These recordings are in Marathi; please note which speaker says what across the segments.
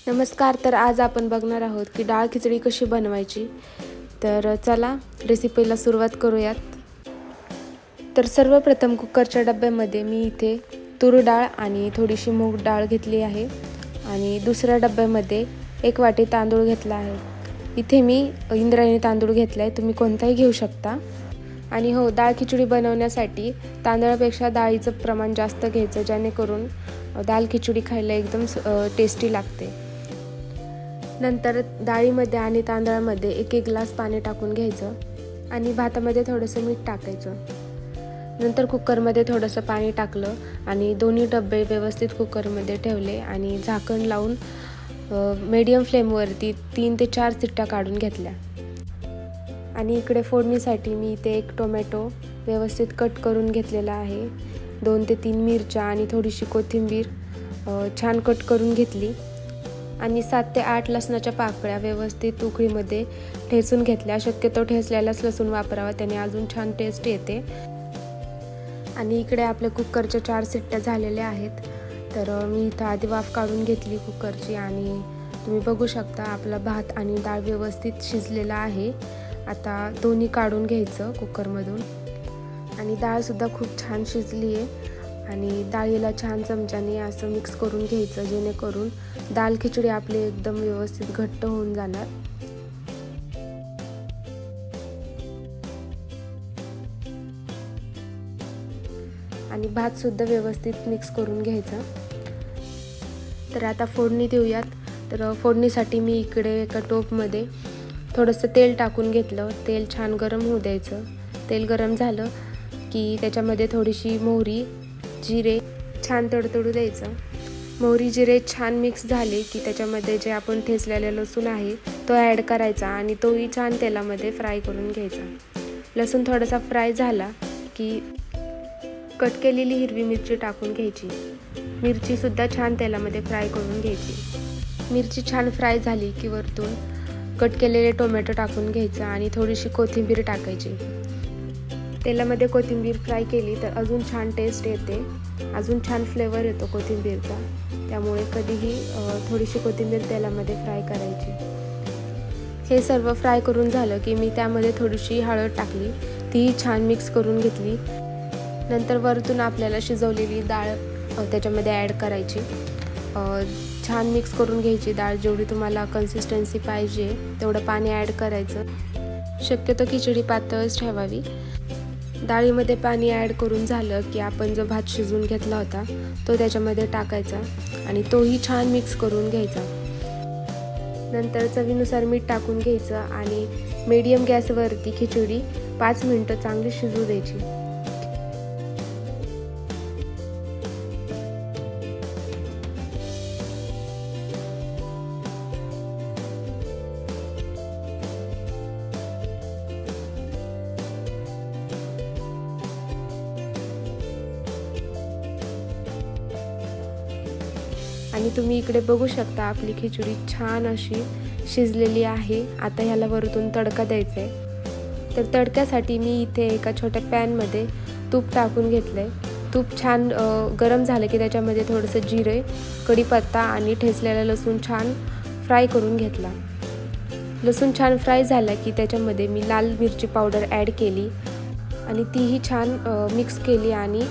Speaker 1: नमस्कार. तर आज आपण बघणार आहोत की डाळ खिचडी कशी बनवायची. तर चला रेसिपीला सुरुवात करूयात. तर सर्वप्रथम कुकरच्या डब्यामध्ये मी इथे तूर डाळ आणि थोडीशी मूग डाळ घेतली आहे आणि दुसऱ्या डब्यामध्ये 1 वाटी तांदूळ घेतला आहे. इथे मी इंद्रायणी तांदूळ घेतला आहे, तुम्ही कोणताही घेऊ शकता. आणि हो, डाळ खिचडी बनवण्यासाठी तांदळापेक्षा डाळीचं प्रमाण जास्त घ्यायचं, जेणेकरून डाळ खिचडी खायला एकदम टेस्टी लागते. नंतर डाळीमध्ये आणि तांदळामध्ये 1 ग्लास पाणी टाकून घ्यायचं आणि भातामध्ये थोडंसं मीठ टाकायचं. नंतर कुकरमध्ये थोडंसं पाणी टाकलं आणि दोन्ही डबे व्यवस्थित कुकरमध्ये ठेवले आणि झाकण लावून मीडियम फ्लेमवरती 3 ते 4 शिट्ट्या काढून घेतल्या. आणि इकडे फोडणीसाठी मी इथे 1 टोमॅटो व्यवस्थित कट करून घेतलेला आहे. 2 ते 3 मिरच्या आणि थोडीशी कोथिंबीर छान कट करून घेतली आणि 7 ते 8 लसणाच्या पाकळ्या व्यवस्थित उकळीमध्ये ठेचून घेतल्या. शक्यतो ठेचलेलाच लसूण वापरावा, त्याने अजून छान टेस्ट येते. आणि इकडे आपल्या कुकरच्या 4 शिट्ट्या झालेल्या आहेत. तर मी इथं आधी वाफ काढून घेतली कुकरची आणि तुम्ही बघू शकता आपला भात आणि डाळ व्यवस्थित शिजलेला आहे. आता दोन्ही काढून घ्यायचं कुकरमधून. आणि डाळसुद्धा खूप छान शिजली आहे आणि डाळीला छान चमच्याने असं मिक्स करून घ्यायचं, जेणेकरून डाळ खिचडी आपली एकदम व्यवस्थित घट्ट होऊन जाणार. आणि भातसुद्धा व्यवस्थित मिक्स करून घ्यायचा. तर आता फोडणी देऊयात. तर फोडणीसाठी मी इकडे एका टोपमध्ये थोडंसं तेल टाकून घेतलं. तेल छान गरम होऊ द्यायचं. तेल गरम झालं की त्याच्यामध्ये थोडीशी मोहरी, जिरे छान तडतडू द्यायचं. मोहरी जिरे छान मिक्स झाले की त्याच्यामध्ये जे आपण ठेचलेले लसूण आहे तो ॲड करायचा आणि तोही छान तेलामध्ये फ्राय करून घ्यायचा. लसूण थोडासा फ्राय झाला की कट केलेली हिरवी मिरची टाकून घ्यायची. मिरचीसुद्धा छान तेलामध्ये फ्राय करून घ्यायची. मिरची छान फ्राय झाली की वरतून कट केलेले टोमॅटो टाकून घ्यायचं आणि थोडीशी कोथिंबीर टाकायची. तेलामध्ये कोथिंबीर फ्राय केली तर अजून छान टेस्ट येते, अजून छान फ्लेवर येतो कोथिंबीरचा. त्यामुळे कधीही थोडीशी कोथिंबीर तेलामध्ये फ्राय करायची. हे सर्व फ्राय करून झालं की मी त्यामध्ये थोडीशी हळद टाकली, तीही छान मिक्स करून घेतली. नंतर वरतून आपल्याला शिजवलेली डाळ त्याच्यामध्ये ॲड करायची. छान मिक्स करून घ्यायची डाळ. जेवढी तुम्हाला कन्सिस्टन्सी पाहिजे तेवढं पाणी ॲड करायचं. शक्यतो खिचडी पातळच ठेवावी. डाळीमध्ये पाणी ॲड करून झालं की आपण जो भात शिजवून घेतला होता तो त्याच्यामध्ये टाकायचा आणि तोही छान मिक्स करून घ्यायचा. नंतर चवीनुसार मीठ टाकून घ्यायचं आणि मीडियम गॅसवरती खिचडी 5 मिनिटं चांगली शिजू द्यायची. आणि तुम्ही इकडे बघू शकता आपली खिचडी छान अशी शिजलेली आहे. आता ह्याला वरतून तडका द्यायचा आहे. तर तडक्यासाठी मी इथे एका छोट्या पॅनमध्ये तूप टाकून घेतलं आहे. तूप छान गरम झालं की त्याच्यामध्ये थोडंसं जिरे, कढीपत्ता आणि ठेचलेला लसूण छान फ्राय करून घेतला. लसूण छान फ्राय झाला की त्याच्यामध्ये मी लाल मिरची पावडर ॲड केली आणि तीही छान मिक्स केली आणि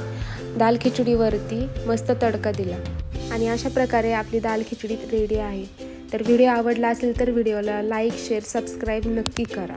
Speaker 1: डाळ खिचडीवरती मस्त तडका दिला. आणि अशा प्रकारे आपली डाळ खिचडी रेडी आहे. तर व्हिडिओ आवडला असेल तर व्हिडिओला लाईक, शेअर, सबस्क्राईब नक्की करा.